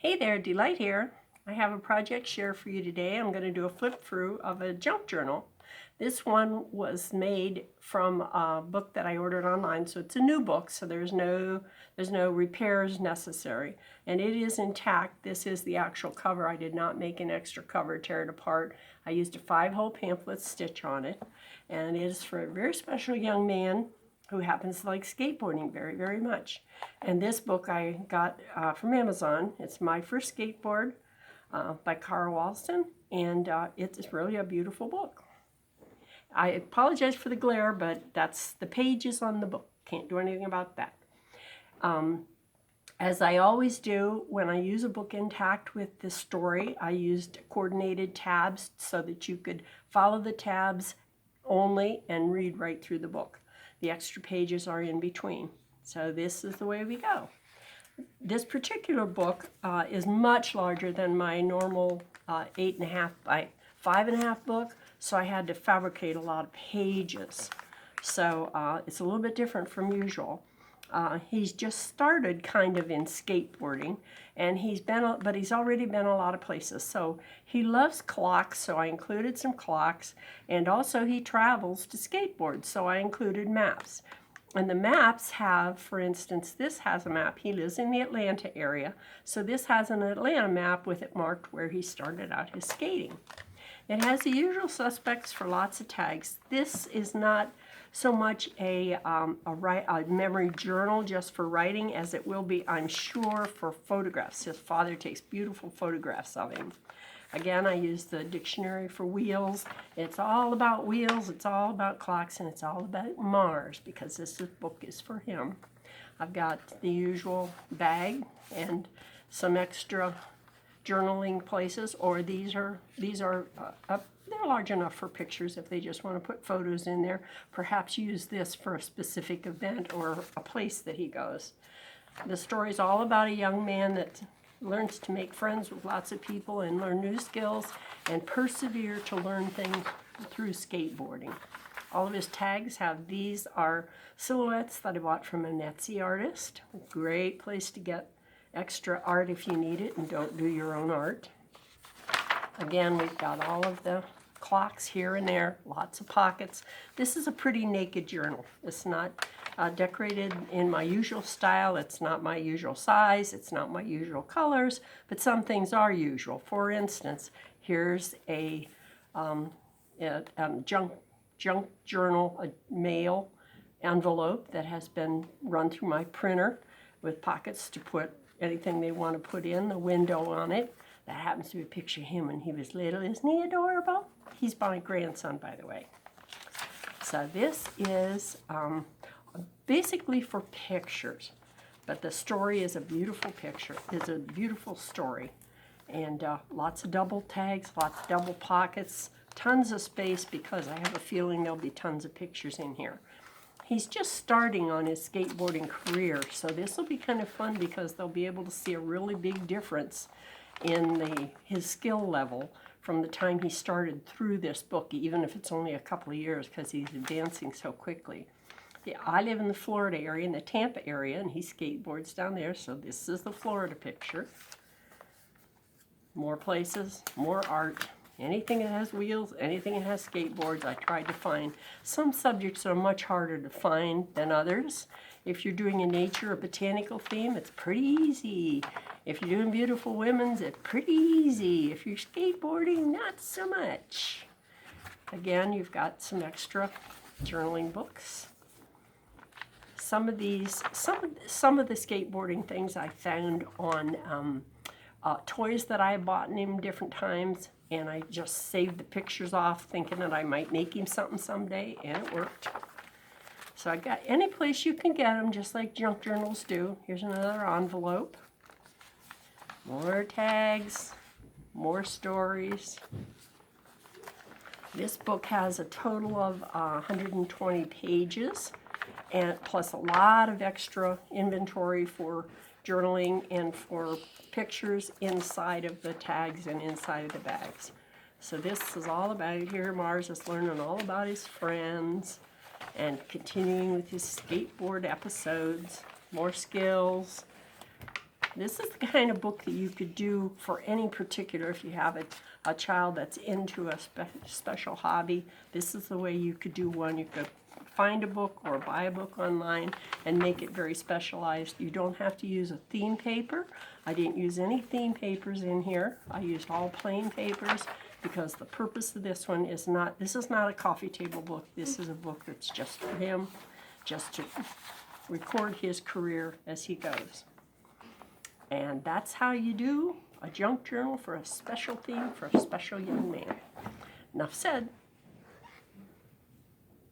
Hey there, Delight here. I have a project share for you today. I'm going to do a flip through of a junk journal. This one was made from a book that I ordered online, so it's a new book, so there's no repairs necessary. And it is intact. This is the actual cover. I did not make an extra cover, tear it apart. I used a 5-hole pamphlet stitch on it, and it is for a very special young man who happens to like skateboarding very, very much. And this book I got from Amazon. It's My First Skateboard by Carl Walston, and it's really a beautiful book. I apologize for the glare, but that's the pages on the book. Can't do anything about that. As I always do, when I use a book intact with this story, I used coordinated tabs so that you could follow the tabs only and read right through the book. The extra pages are in between. So this is the way we go. This particular book is much larger than my normal 8.5 by 5.5 book, so I had to fabricate a lot of pages. So it's a little bit different from usual. He's just started kind of in skateboarding, and but he's already been a lot of places. So he loves clocks, so I included some clocks, and also he travels to skateboard, so I included maps. And the maps have, for instance, this has a map. He lives in the Atlanta area, so this has an Atlanta map with it marked where he started out his skating. It has the usual suspects for lots of tags. This is not so much a memory journal just for writing as it will be, I'm sure, for photographs. His father takes beautiful photographs of him. Again, I used the dictionary for wheels. It's all about wheels, it's all about clocks, and it's all about Mars because this book is for him. I've got the usual bag and some extra journaling places, or these are they're large enough for pictures if they just want to put photos in there. Perhaps use this for a specific event or a place that he goes. The story is all about a young man that learns to make friends with lots of people and learn new skills and persevere to learn things through skateboarding. All of his tags these are silhouettes that I bought from an Etsy artist. Great place to get extra art if you need it and don't do your own art. Again, we've got all of the clocks here and there, lots of pockets. This is a pretty naked journal. It's not decorated in my usual style. It's not my usual size. It's not my usual colors, but some things are usual. For instance, here's a junk journal, a mail envelope that has been run through my printer with pockets to put anything they want to put in, the window on it. That happens to be a picture of him when he was little. Isn't he adorable? He's my grandson, by the way. So this is basically for pictures, but the story is a beautiful picture. It's a beautiful story. And lots of double tags, lots of double pockets, tons of space because I have a feeling there'll be tons of pictures in here. He's just starting on his skateboarding career, so this will be kind of fun because they'll be able to see a really big difference in his skill level from the time he started through this book, even if it's only a couple of years because he's advancing so quickly. Yeah, I live in the Florida area, in the Tampa area, and he skateboards down there, so this is the Florida picture. More places, more art. Anything that has wheels, anything that has skateboards, I tried to find. Some subjects are much harder to find than others. If you're doing a nature or botanical theme, it's pretty easy. If you're doing beautiful women's, it's pretty easy. If you're skateboarding, not so much. Again, you've got some extra journaling books. Some of the skateboarding things I found on toys that I bought him different times, and I just saved the pictures off thinking that I might make him something someday, and it worked. So I got any place you can get them, just like junk journals do. Here's another envelope. More tags, more stories. This book has a total of 120 pages, and plus a lot of extra inventory for journaling and for pictures inside of the tags and inside of the bags. So this is all about it here. Mars is learning all about his friends and continuing with his skateboard episodes, more skills. This is the kind of book that you could do for any particular, if you have a child that's into a special hobby. This is the way you could do one. You could find a book or buy a book online and make it very specialized. You don't have to use a theme paper. I didn't use any theme papers in here. I used all plain papers because the purpose of this one is not, this is not a coffee table book. This is a book that's just for him, just to record his career as he goes. And that's how you do a junk journal for a special theme for a special young man. Enough said.